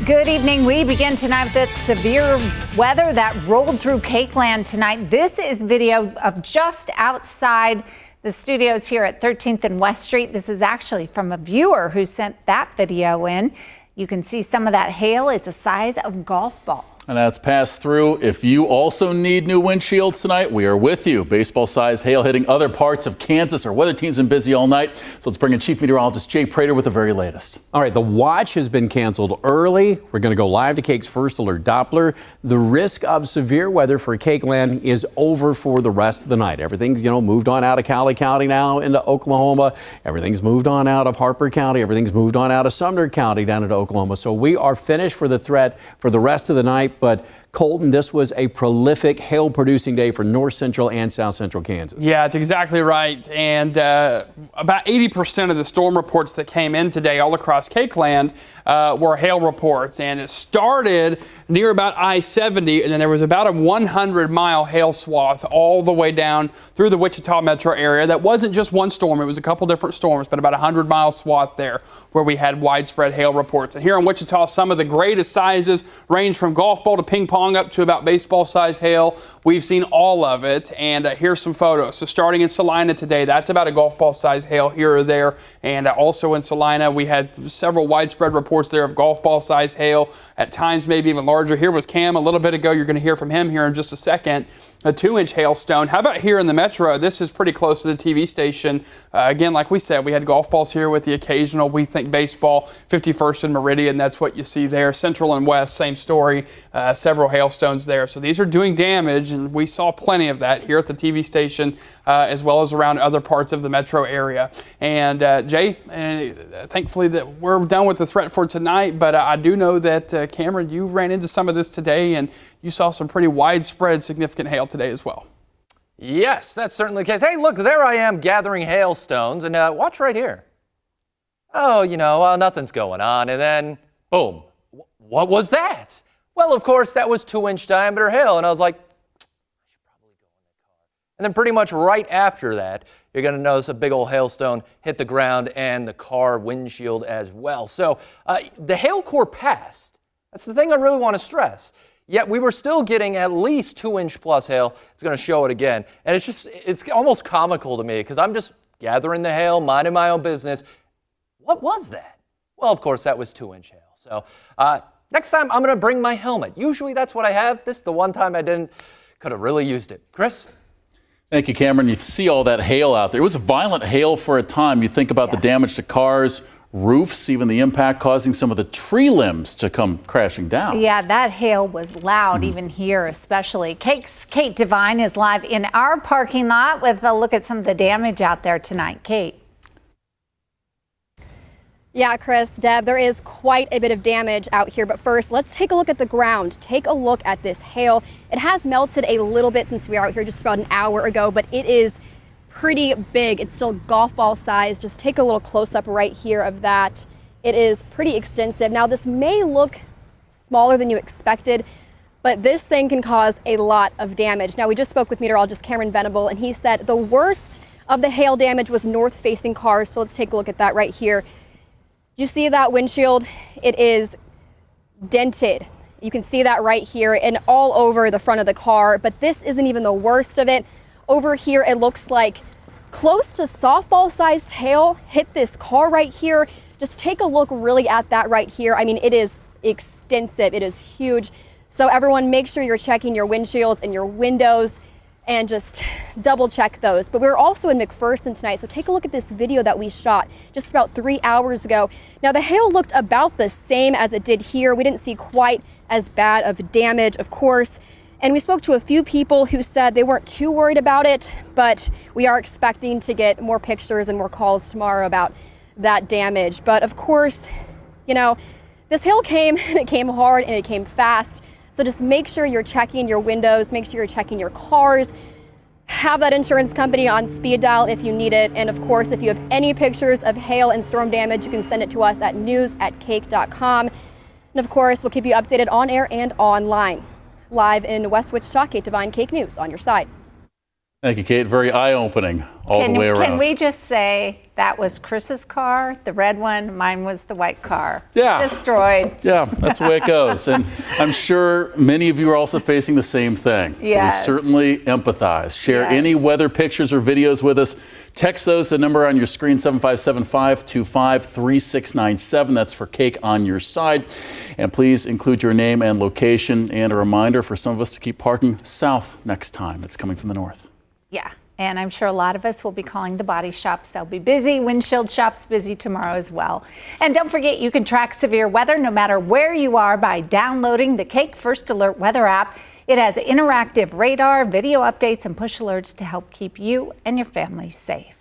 Good evening. We begin tonight with the severe weather that rolled through Cakeland tonight. This is video of just outside the studios here at 13th and West Street. This is actually from a viewer who sent that video in. You can see some of that hail is the size of golf balls. And that's passed through. If you also need new windshields tonight, we are with you. Baseball-sized hail hitting other parts of Kansas. Our weather team's been busy all night. So let's bring in Chief Meteorologist Jay Prater with the very latest. All right, the watch has been canceled early. We're going to go live to Cake's first alert Doppler. The risk of severe weather for Cakeland is over for the rest of the night. Everything's, moved on out of Cowley County now into Oklahoma. Everything's moved on out of Harper County. Everything's moved on out of Sumner County down into Oklahoma. So we are finished for the threat for the rest of the night. But Colton, this was a prolific hail-producing day for north central and south central Kansas. Yeah, it's exactly right. And about 80% of the storm reports that came in today all across Cakeland were hail reports. And it started near about I-70, and then there was about a 100-mile hail swath all the way down through the Wichita metro area. That wasn't just one storm. It was a couple different storms, but about a 100-mile swath there where we had widespread hail reports. And here in Wichita, some of the greatest sizes range from golf ball to ping pong up to about baseball-sized hail. We've seen all of it, and here's some photos. So starting in Salina today, that's about a golf ball-sized hail here or there. And also in Salina, we had several widespread reports there of golf ball-sized hail, at times maybe even larger. Here was Cam a little bit ago. You're going to hear from him here in just a second. A 2-inch hailstone. How about here in the metro? This is pretty close to the TV station. Again, like we said, we had golf balls here with the occasional, we think, baseball. 51st and Meridian, that's what you see there. Central and West, same story. Several hailstones there. So these are doing damage, and we saw plenty of that here at the TV station, as well as around other parts of the metro area. And Jay, thankfully that we're done with the threat for tonight, but I do know that Cameron, you ran into some of this today, and you saw some pretty widespread significant hail today as well. Yes, that's certainly the case. Hey, look, there I am gathering hailstones, and watch right here. Oh, nothing's going on, and then, boom. What was that? Well, of course, that was 2-inch diameter hail, and I was like, I should probably go in the car. And then pretty much right after that, you're going to notice a big old hailstone hit the ground and the car windshield as well. So the hail core passed. That's the thing I really want to stress. Yet we were still getting at least 2-inch plus hail. It's going to show it again. And it's almost comical to me because I'm just gathering the hail, minding my own business. What was that? Well, of course, that was 2-inch hail. So next time I'm going to bring my helmet. Usually that's what I have. This is the one time I didn't. Could have really used it. Chris? Thank you, Cameron. You see all that hail out there. It was a violent hail for a time. You think about the damage to cars, roofs, even the impact causing some of the tree limbs to come crashing down. Yeah, that hail was loud, even here especially. Kate Devine is live in our parking lot with a look at some of the damage out there tonight. Kate. Yeah, Chris, Deb, there is quite a bit of damage out here. But first, let's take a look at the ground. Take a look at this hail. It has melted a little bit since we were out here just about an hour ago, but it is pretty big. It's still golf ball size. Just take a little close up right here of that. It is pretty extensive. Now, this may look smaller than you expected, but this thing can cause a lot of damage. Now, we just spoke with meteorologist Cameron Venable, and he said the worst of the hail damage was north-facing cars. So let's take a look at that right here. You see that windshield? It is dented. You can see that right here and all over the front of the car, but this isn't even the worst of it. Over here, it looks like close to softball-sized hail hit this car right here. Just take a look really at that right here. I mean, it is extensive. It is huge. So everyone, make sure you're checking your windshields and your windows and just double check those. But we're also in McPherson tonight, so take a look at this video that we shot just about 3 hours ago. Now, the hail looked about the same as it did here. We didn't see quite as bad of damage, of course. And we spoke to a few people who said they weren't too worried about it, but we are expecting to get more pictures and more calls tomorrow about that damage. But of course, this hail came and it came hard and it came fast. So just make sure you're checking your windows, make sure you're checking your cars, have that insurance company on speed dial if you need it. And of course, if you have any pictures of hail and storm damage, you can send it to us at news@cake.com. And of course, we'll keep you updated on air and online. Live in West Wichita, Kate Devine, Cake News on your side. Thank you, Kate. Very eye-opening all the way around. Can we just say that was Chris's car, the red one, mine was the white car. Yeah. Destroyed. Yeah, that's the way it goes. And I'm sure many of you are also facing the same thing. Yes. So we certainly empathize. Share Yes. any weather pictures or videos with us. Text those to the number on your screen, 757-525-3697. That's for Cake on Your Side. And please include your name and location, and a reminder for some of us to keep parking south next time. It's coming from the north. Yeah, and I'm sure a lot of us will be calling the body shops. They'll be busy. Windshield shop's busy tomorrow as well. And don't forget, you can track severe weather no matter where you are by downloading the Cake First Alert weather app. It has interactive radar, video updates, and push alerts to help keep you and your family safe.